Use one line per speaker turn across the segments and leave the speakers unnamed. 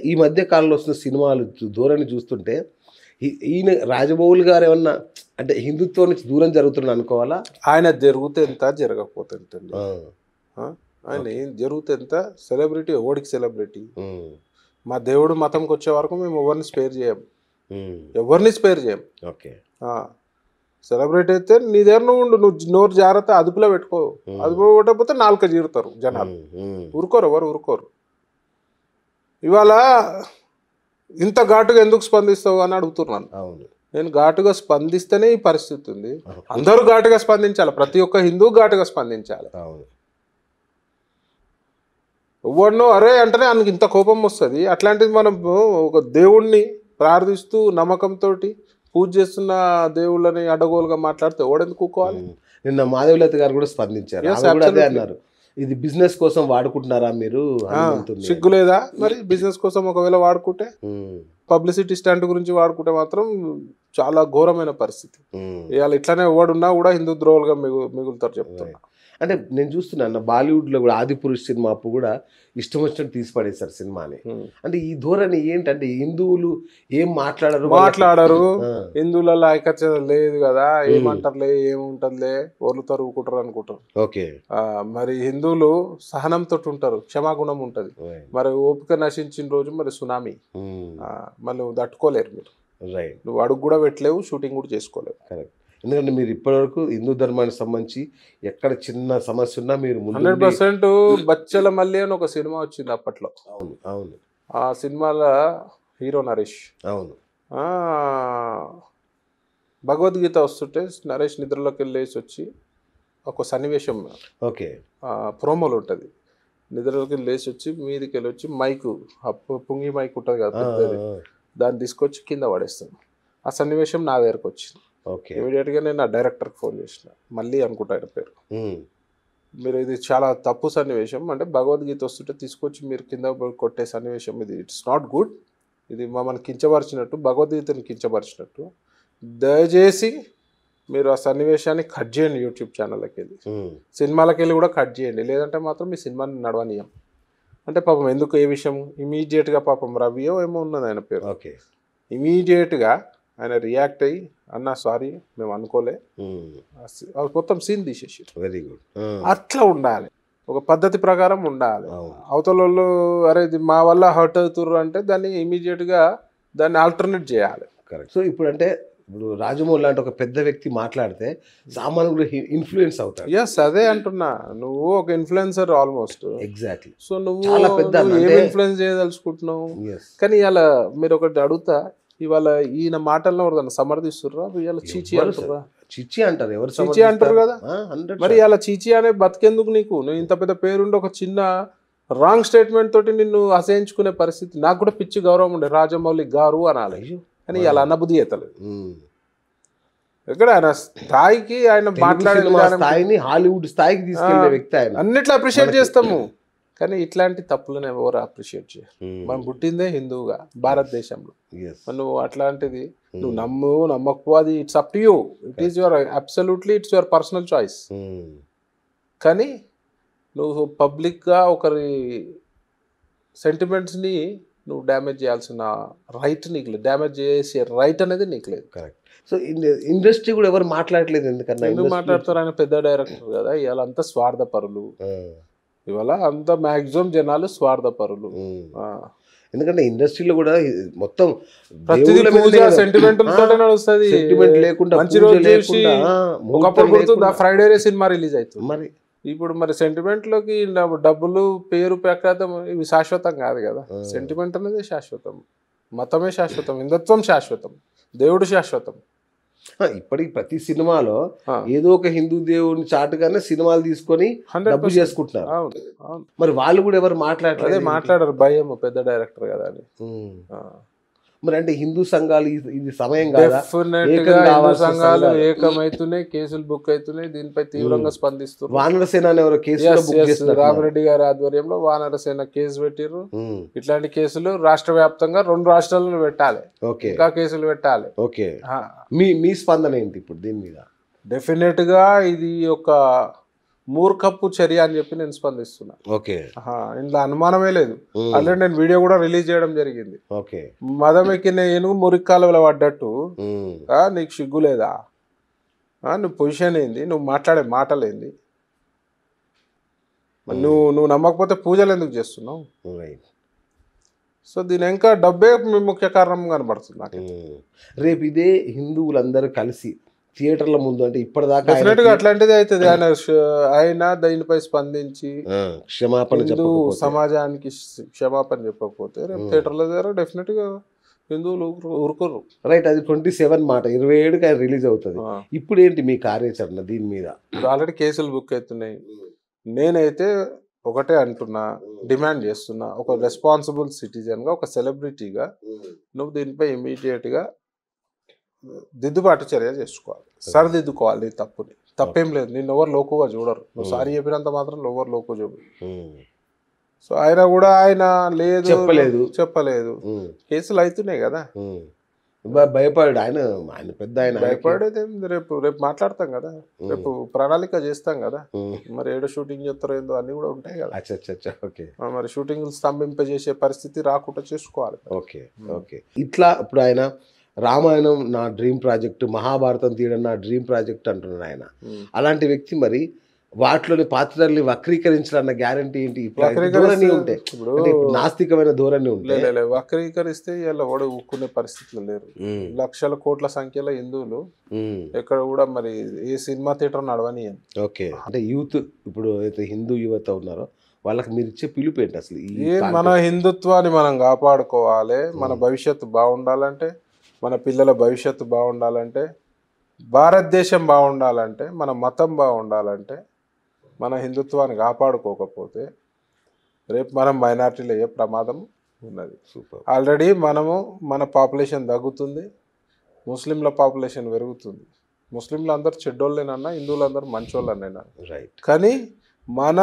ఈ మధ్య కాలంలో వస్తున్న సినిమాలు ధోరణి చూస్తుంటే ఈయన రాజమౌళి గారు ఏమన్నా అంటే హిందుత్వం నుంచి దూరం జరుగుతున్నా అనుకోవాలా?
ఆయన జరిగితే ఎంత జరగకపోతే ఎంత ఆయన ఏం జరిగితే ఎంత సెలబ్రిటీ ఎవడికి సెలబ్రిటీ మా దేవుడు మతంకి వచ్చే వరకు మేము ఎవరిని స్పేర్ చేయం
ఓకే
సెలబ్రిటీ అయితే నీ దగ్గర ఉండు నువ్వు నోరు జాగ్రత్త అదుపులో పెట్టుకో అదుపులో పెట్టకపోతే నాలుక జీరుతారు జనాలు ఊరుకోరు ఎవరు ఊరుకోరు ఇవాళ ఇంత ఘాటుగా ఎందుకు స్పందిస్తావు అని అడుగుతున్నాను నేను ఘాటుగా స్పందిస్తేనే ఈ పరిస్థితి ఉంది అందరూ ఘాటుగా స్పందించాలి ప్రతి ఒక్క హిందూ ఘాటుగా స్పందించాలి ఎవరినో అరే అంటేనే ఆయనకి ఇంత కోపం వస్తుంది అట్లాంటిది మనం ఒక దేవుణ్ణి ప్రార్థిస్తూ నమ్మకంతో పూజ చేస్తున్న దేవుళ్ళని అడ్డగోలుగా మాట్లాడితే ఎవడెందుకు కూకోవాలి
నిన్న మాధవలత గారు కూడా స్పందించారు అదే అన్నారు ఇది బిజినెస్ కోసం వాడుకుంటున్నారా మీరు
సిగ్గు లేదా మరి బిజినెస్ కోసం ఒకవేళ వాడుకుంటే పబ్లిసిటీ స్టంట్ గురించి వాడుకుంటే మాత్రం చాలా ఘోరమైన పరిస్థితి ఇవాళ ఇట్లానే ఎవడున్నా కూడా హిందూ ద్రోహులుగా మిగులుతారు చెప్తున్నా
అంటే నేను చూస్తున్నాను బాలీవుడ్లో కూడా ఆదిపురుష్ సినిమా అప్పుడు కూడా ఇష్టం వచ్చినట్టు తీసి పడేశారు సినిమాని అంటే ఈ ధోరణి ఏంటంటే హిందువులు ఏం మాట్లాడరు
హిందువులలో ఐకత్యం లేదు కదా ఏమంటారులే ఏముంటదిలే వాళ్ళు తరుగుకుంటారు అనుకుంటారు
ఓకే
మరి హిందువులు సహనంతో ఉంటారు క్షమాగుణం ఉంటది మరి ఓపిక నశించిన రోజు మరి సునామీ మళ్ళీ నువ్వు తట్టుకోలేరు మీరు నువ్వు అడుగు కూడా పెట్టలేవు షూటింగ్ కూడా చేసుకోలేవు
కరెక్ట్ ఎందుకంటే మీరు ఇప్పటివరకు హిందూ ధర్మానికి సంబంధించి ఎక్కడ చిన్న సమస్య ఉన్నా మీరు
100% బచ్చల మల్లి అని ఒక సినిమా వచ్చింది అప్పట్లో
అవును
ఆ సినిమాలో హీరో నరేష్ భగవద్గీత వస్తుంటే నరేష్ నిద్రలోకి వెళ్ళేసి వచ్చి ఒక సన్నివేశం
ఓకే
ప్రోమోలు ఉంటుంది నిద్రలోకి లేచి వచ్చి మీదికి వెళ్ళి వచ్చి మైకు పుంగి మైక్ ఉంటుంది కదా దాన్ని తీసుకొచ్చి కింద పడేస్తాను ఆ సన్నివేశం నా దగ్గరకు వచ్చింది ఇమీడియట్గా నేను నా డైరెక్టర్కి ఫోన్ చేసిన మళ్ళీ అనుకుంటా ఆయన పేరు మీరు ఇది చాలా తప్పు సన్నివేశం అంటే భగవద్గీత వస్తుంటే తీసుకొచ్చి మీరు కింద కొట్టే సన్నివేశం ఇది ఇట్స్ నాట్ గుడ్ ఇది మమ్మల్ని కించపరిచినట్టు భగవద్గీతని కించపరిచినట్టు దయచేసి మీరు ఆ సన్నివేశాన్ని కట్ చేయండి యూట్యూబ్ ఛానల్కి వెళ్ళి సినిమాలకు వెళ్ళి కూడా కట్ చేయండి లేదంటే మాత్రం మీ సినిమాని నడవనీయం అంటే పాపం ఎందుకు ఏ విషయం ఇమీడియట్గా పాపం రవియో ఏమో ఉన్నది ఆయన పేరు ఇమీడియట్గా ఆయన రియాక్ట్ అయ్యి అన్న సారీ మేము అనుకోలే మొత్తం సీన్ తీసేసి
వెరీ గుడ్
అట్లా ఉండాలి ఒక పద్ధతి ప్రకారం ఉండాలి అవతల వాళ్ళు అరే ఇది మా వల్ల హర్ట్ అవుతుర్రు అంటే దాన్ని ఇమీడియట్గా దాన్ని ఆల్టర్నేట్ చేయాలి
కరెక్ట్ సో ఇప్పుడు రాజమౌళి లాంటి ఒక పెద్ద వ్యక్తి మాట్లాడితే సామాన్యుడు ఇన్ఫ్లుయెన్స్ అవుతాడు
ఎస్ అదే అంటున్నా నువ్వు ఒక ఇన్ఫ్లుయెన్సర్ ఆల్మోస్ట్
ఎగ్జాక్ట్లీ
సో నువ్వు ఏం ఇన్ఫ్లుయెన్స్ చేయదలుచుకుంటున్నావు కానీ ఇలా మీరు ఒకటి అడుగుతా ఇవాళ ఈయన మాటల్లో సమర్థిస్తుర్రా ఇవాళ చీచి అంటారా
చిచ్చి అంటారు ఎవరు
చీచి అంటారు కదా మరి ఇలా చీచి అనే బతికేందుకు నీకు నువ్వు ఇంత పెద్ద పేరుండి ఒక చిన్న రాంగ్ స్టేట్మెంట్ తోటి నిన్ను అసహించుకునే పరిస్థితి నాకు కూడా పిచ్చి గౌరవం ఉండే రాజమౌళి గారు అనాలి కానీ ఇలా అన్నబుద్ధి ఎత్తలేదు ఎక్కడ ఆయన స్థాయికి ఆయన మాట్లాడే
స్థాయిని హాలీవుడ్ స్థాయికి తీసుకెళ్లే వ్యక్తి ఆయన
అన్నిట్లో అప్రిషియేట్ చేస్తాము కానీ ఇట్లాంటి తప్పులను ఎవరు అప్రిషియేట్ చేయరు మనం పుట్టిందే హిందువుగా భారతదేశంలో నువ్వు అట్లాంటిది నువ్వు నమ్మకపో అది it's up to you it is your absolutely it's your personal choice కానీ నువ్వు పబ్లిక్గా ఒకరి సెంటిమెంట్స్ని నువ్వు డ్యామేజ్ చేయాల్సిన రైట్ నీకు లేదు డ్యామేజ్ చేసే రైట్ అనేది నీకు లేదు
కరెక్ట్ సో ఇండస్ట్రీ కూడా ఎవరు మాట్లాడలేదు ఎందుకన్నా
ఎందుకు మాట్లాడతారు ఆయన పెద్ద డైరెక్టర్ కదా ఇవాళ అంతా స్వార్థపరులు ఇవాళ అంత మాక్సిమం జనాలు స్వార్థపరులు
ఎందుకంటే ఇండస్ట్రీలో కూడా మొత్తం
సెంటిమెంట్ లేకుండా మంచి రోజు చూసి ఒకప్పుడు గుర్తుందా ఫ్రైడే సినిమా రిలీజ్ అవుతుంది
మరి
ఇప్పుడు మరి సెంటిమెంట్ లోకి డబ్బులు పేరు ప్రఖ్యాతం ఇవి శాశ్వతం కాదు కదా సెంటిమెంట్ అనేది శాశ్వతం మతమే శాశ్వతం హిందుత్వం శాశ్వతం దేవుడు శాశ్వతం
ఇప్పటికి ప్రతి సినిమాలో ఏదో ఒక హిందూ దేవుడిని చాటుగానే సినిమాలు తీసుకొని డబ్బు చేసుకుంటున్నారు మరి వాళ్ళు కూడా ఎవరు
మాట్లాడరు భయం పెద్ద డైరెక్టర్ కదా అని
మరి అంటే హిందూ సంఘాలు ఇది సమయం
సంఘాలు ఏకమైతున్నాయి కేసులు బుక్ అవుతున్నాయి దీనిపై తీవ్రంగా స్పందిస్తున్నారు
వానరసేన ఎవరో కేసు
రామిరెడ్డి గారి ఆధ్వర్యంలో వానరసేన కేసు పెట్టిర్రు ఇట్లాంటి కేసులు రాష్ట్ర వ్యాప్తంగా 2 రాష్ట్రాలను పెట్టాలి ఇంకా కేసులు పెట్టాలి
మీ స్పందన ఏంటి ఇప్పుడు దీని మీద
డెఫినెట్ గా ఇది ఒక మూర్ఖపు చర్య అని చెప్పి నేను స్పందిస్తున్నా.
ఓకే
ఇందులో అనుమానమే లేదు. ఆల్రెడీ నేను వీడియో కూడా రిలీజ్ చేయడం జరిగింది.
ఓకే
మదం ఎక్కిన ఏనుగు మురికి కాలువలో పడ్డట్టు నీకు సిగ్గు లేదా? నువ్వు పొజిషన్ ఏంది? నువ్వు మాట్లాడే మాటలు ఏంది? నువ్వు నమ్మకపోతే పూజలు ఎందుకు చేస్తున్నావు? సో దీని ఇంకా డబ్బే ముఖ్య కారణం కనబడుతుంది నాకు.
రేపు ఇదే హిందువులందరూ కలిసి థియేటర్ల ముందు అంటే ఇప్పటిదాకా
డెఫినెట్గా అట్లాంటిది అవుతుంది. ఆయన దీనిపై స్పందించి
క్షమాపణ
సమాజానికి క్షమాపణ చెప్పకపోతే రేపు థియేటర్ల దగ్గర డెఫినెట్గా హిందువులు ఊరుకోరు.
రైట్, అది 27 మాట 27కి ఆయన రిలీజ్ అవుతుంది. ఇప్పుడు ఏంటి మీ కార్యాచరణ దీని మీద?
ఆల్రెడీ కేసులు బుక్ అవుతున్నాయి. నేనైతే ఒకటే అంటున్నా, డిమాండ్ చేస్తున్నా, ఒక రెస్పాన్సిబుల్ సిటిజన్గా, ఒక సెలబ్రిటీగా నువ్వు దీనిపై ఇమీడియట్గా దిద్దుబాటు చర్య చేసుకోవాలి, సరిదిద్దుకోవాలి తప్పుని. తప్పేం లేదు, నిన్ను ఎవరు లోకుగా చూడరు. నువ్వు సారీ చెప్పినంత మాత్రం ఎవరు లోకు చూడరు. సో ఆయన కూడా ఆయన లేదు చెప్పలేదు కేసులు అవుతున్నాయి కదా.
భయపడాడు ఆయన పెద్ద ఆయన.
భయపడేది రేపు మాట్లాడతాం కదా, రేపు ప్రణాళిక చేస్తాం కదా. మరి ఏడో షూటింగ్ చేస్తారో ఏందో అన్ని కూడా ఉంటాయి కదా.
ఓకే,
మరి షూటింగ్ స్తంభింపజేసే పరిస్థితి రాకుండా చేసుకోవాలి.
Okay okay. ఇట్లా ఇప్పుడు ఆయన రామాయణం నా డ్రీమ్ ప్రాజెక్ట్, మహాభారతం తీయడం నా డ్రీమ్ ప్రాజెక్ట్ అంటున్నాడు ఆయన. అలాంటి వ్యక్తి మరి వాటిలోని పాత్రల్ని వక్రీకరించాలన్న గ్యారంటీ ఏంటి? ధోరణి ఉంటే నాస్తికమైన ధోరణి ఉంటే
వక్రీకరిస్తే ఇలా వాడు ఊక్కునే పరిస్థితులు లేరు. లక్షల కోట్ల సంఖ్యలో హిందువులు ఎక్కడ కూడా మరి ఏ సినిమా థియేటర్ నడవని.
ఓకే, అంటే యూత్ ఇప్పుడు అయితే హిందూ యువత ఉన్నారో వాళ్ళకి మీరు ఇచ్చే పిలుపు ఏంటి అసలు?
మన హిందుత్వాన్ని మనం కాపాడుకోవాలి. మన భవిష్యత్తు బాగుండాలంటే, మన పిల్లల భవిష్యత్తు బాగుండాలంటే, భారతదేశం బాగుండాలంటే, మన మతం బాగుండాలంటే, మన హిందుత్వాన్ని కాపాడుకోకపోతే రేపు మనం మైనారిటీలు అయ్యే ప్రమాదం ఉన్నది. ఆల్రెడీ మన పాపులేషన్ తగ్గుతుంది, ముస్లింల పాపులేషన్ పెరుగుతుంది. ముస్లింలు అందరూ చెడ్డోళ్ళేనన్నా, హిందువులు అందరూ మంచోళ్ళనేనా?
రైట్.
కానీ మన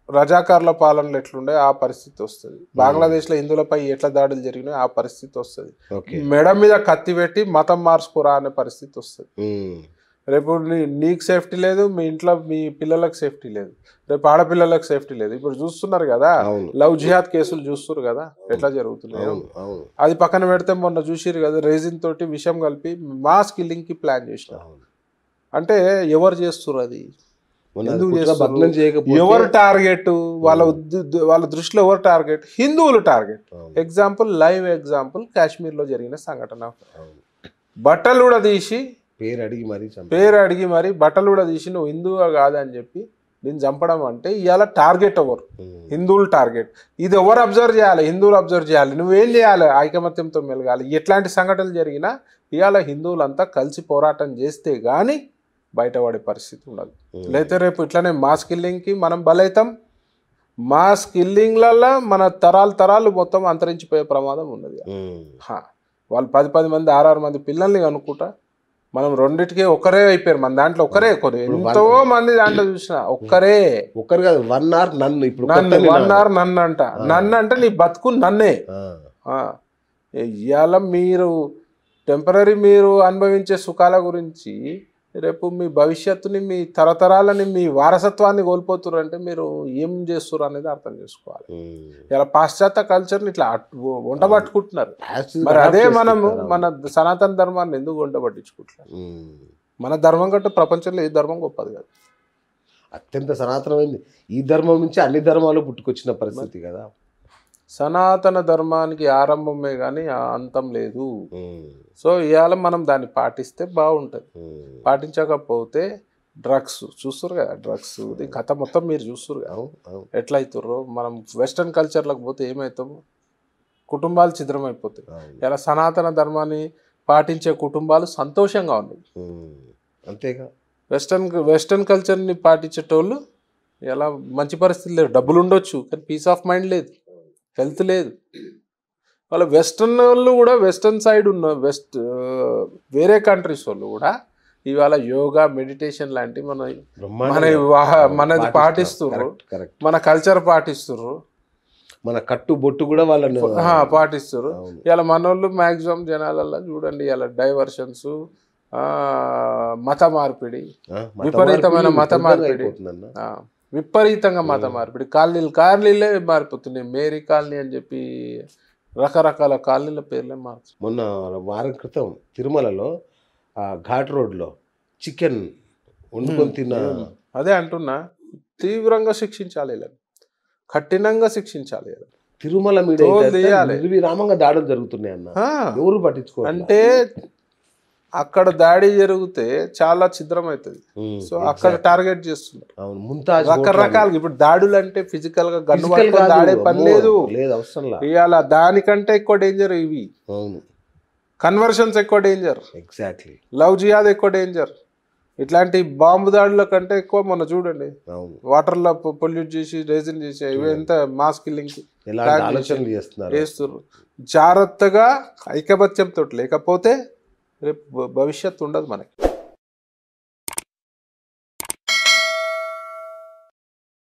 రజాకార్ల పాలనలు ఎట్లుండే ఆ పరిస్థితి వస్తుంది. బంగ్లాదేశ్లో హిందువులపై ఎట్లా దాడులు జరిగినాయి ఆ పరిస్థితి వస్తుంది. మెడ మీద కత్తి పెట్టి మతం మార్చుకోరా అనే పరిస్థితి వస్తుంది. రేపు నీకు సేఫ్టీ లేదు, మీ ఇంట్లో మీ పిల్లలకు సేఫ్టీ లేదు, రేపు ఆడపిల్లలకు సేఫ్టీ లేదు. ఇప్పుడు చూస్తున్నారు కదా, లవ్ జిహాద్ కేసులు చూస్తున్నారు కదా ఎట్లా జరుగుతున్నాయి. అది పక్కన పెడితే మొన్న చూసిరు కదా, రేజిన్ తోటి విషయం కలిపి మాస్ కిల్లింగ్ కి ప్లాన్ చేసిన. అంటే ఎవరు చేస్తున్నారు? అది ఎవరు టార్గెట్? వాళ్ళ దృష్టిలో ఎవరు టార్గెట్? హిందువులు target. Example, live example, Kashmir లో జరిగిన సంఘటన. బట్టలు కూడా తీసి పేరు అడిగి మరి బట్టలు కూడా తీసి నువ్వు హిందువుగా కాదని చెప్పి దీన్ని చంపడం అంటే ఇవాళ టార్గెట్ ఎవరు? హిందువులు టార్గెట్. ఇది ఎవరు అబ్జర్వ్ చేయాలి? హిందువులు అబ్జర్వ్ చేయాలి. నువ్వేం చేయాలి? ఐకమత్యంతో మెలగాలి. ఎట్లాంటి సంఘటనలు జరిగినా ఇవాళ హిందువులంతా కలిసి పోరాటం చేస్తే గానీ బయటపడే పరిస్థితి ఉండదు. లేకపోతే రేపు ఇట్లానే మాస్ కిల్లింగ్కి మనం బలైతాం. మాస్ కిల్లింగ్లలో మన తరాలు మొత్తం అంతరించిపోయే ప్రమాదం ఉన్నది. వాళ్ళు 10 మంది 6 మంది పిల్లల్ని కనుక్కుంటా మనం రెండింటికి ఒకరే అయిపోయారు. మన దాంట్లో ఒకరే ఎంతో మంది దాంట్లో చూసిన ఒక్కరు
కాదు 1 hour నన్ను. ఇప్పుడు
1 hour నన్ను అంటే నీ బతుకు నన్నే. ఇవాళ మీరు టెంపరీ మీరు అనుభవించే సుఖాల గురించి రేపు మీ భవిష్యత్తుని, మీ తరతరాలని, మీ వారసత్వాన్ని కోల్పోతున్నారు అంటే మీరు ఏం చేస్తున్నారు అనేది అర్థం చేసుకోవాలి. ఇలా పాశ్చాత్య కల్చర్ని ఇట్లా వంట పట్టుకుంటున్నారు. మరి అదే మన సనాతన ధర్మాన్ని ఎందుకు వంట పట్టించుకుంటున్నారు? మన ధర్మం కంటే ప్రపంచంలో ఏ ధర్మం గొప్పది కాదు.
అత్యంత సనాతనమైంది ఈ ధర్మం నుంచి అన్ని ధర్మాలు పుట్టుకొచ్చిన పరిస్థితి కదా.
సనాతన ధర్మానికి ఆరంభమే కానీ అంతం లేదు. సో ఇవాళ మనం దాన్ని పాటిస్తే బాగుంటుంది. పాటించకపోతే డ్రగ్స్ చూస్తున్నారు కదా, డ్రగ్స్ కథ మొత్తం మీరు చూస్తున్నారు కదా ఎట్లా అవుతారో. మనం వెస్ట్రన్ కల్చర్లకు పోతే ఏమవుతాము, కుటుంబాలు ఛిద్రం అయిపోతాయి. ఇలా సనాతన ధర్మాన్ని పాటించే కుటుంబాలు సంతోషంగా ఉన్నాయి.
అంతేగా
వెస్ట్రన్ కల్చర్ని పాటించేటోళ్ళు ఇలా మంచి పరిస్థితి లేదు. డబ్బులు ఉండొచ్చు కానీ పీస్ ఆఫ్ మైండ్ లేదు, హెల్త్ లేదు. వాళ్ళ వెస్ట్రన్ వాళ్ళు కూడా వెస్ట్రన్ సైడ్ ఉన్న వేరే కంట్రీస్ వాళ్ళు కూడా ఇవాళ యోగా, మెడిటేషన్ లాంటి మనది పాటిస్తున్నారు, మన కల్చర్ పాటిస్తున్నారు,
మన కట్టు బొట్టు కూడా వాళ్ళని
పాటిస్తారు. ఇలా మన వాళ్ళు మ్యాక్సిమం జనాలల్లో చూడండి ఇలా డైవర్షన్స్, మత మార్పిడి,
మత
విపరీతమైన
మార్పిడి
మత
విపరీతంగా
మార్పిడి,
అయిపోతుందన్న.
విపరీతంగా మత మార్పిడి, కాలనీలే మారిపోతున్నాయి. మేరీ కాలనీ అని చెప్పి రకరకాల కాలనీల పేర్లే మారుతుంది.
మొన్న వారం క్రితం తిరుమలలో ఘాట్ రోడ్లో చికెన్ వండుకొని తిన్న
అదే అంటున్నా, తీవ్రంగా శిక్షించాలి ఇలా, కఠినంగా శిక్షించాలి ఇలా.
తిరుమల మీద
తోలు తీయాలి.
నిర్విరామంగా దాడులు జరుగుతున్నాయి అన్న, ఎవరు పట్టించుకోవాలి.
అంటే అక్కడ దాడి జరిగితే చాలా ఛిద్రం అవుతుంది. సో అక్కడ టార్గెట్ చేస్తున్నారు.
అవును, ముంతాజ్
రకరకాలుగా. ఇప్పుడు దాడులు అంటే ఫిజికల్ గా గన్ను పట్టుకొని దాడే పని లేదు,
అవసరం
ఇవాళ దానికంటే ఎక్కువ డేంజర్ ఇవి.
అవును,
కన్వర్షన్స్ ఎక్కువ డేంజర్,
ఎగ్జాక్ట్లీ,
లవ్ జిహాద్ ఎక్కువ డేంజర్. ఇట్లాంటి బాంబు దాడుల కంటే ఎక్కువ మొన్న చూడండి,
అవును,
వాటర్ లో పొల్యూట్ చేసి రేజిన్ చేసి ఇవి ఎంత మాస్ కిల్లింగ్
ఆలోచనలు చేస్తున్నారు.
జాగ్రత్తగా ఐకమత్యంతో, లేకపోతే రేపు భవిష్యత్తు ఉండదు మనకి.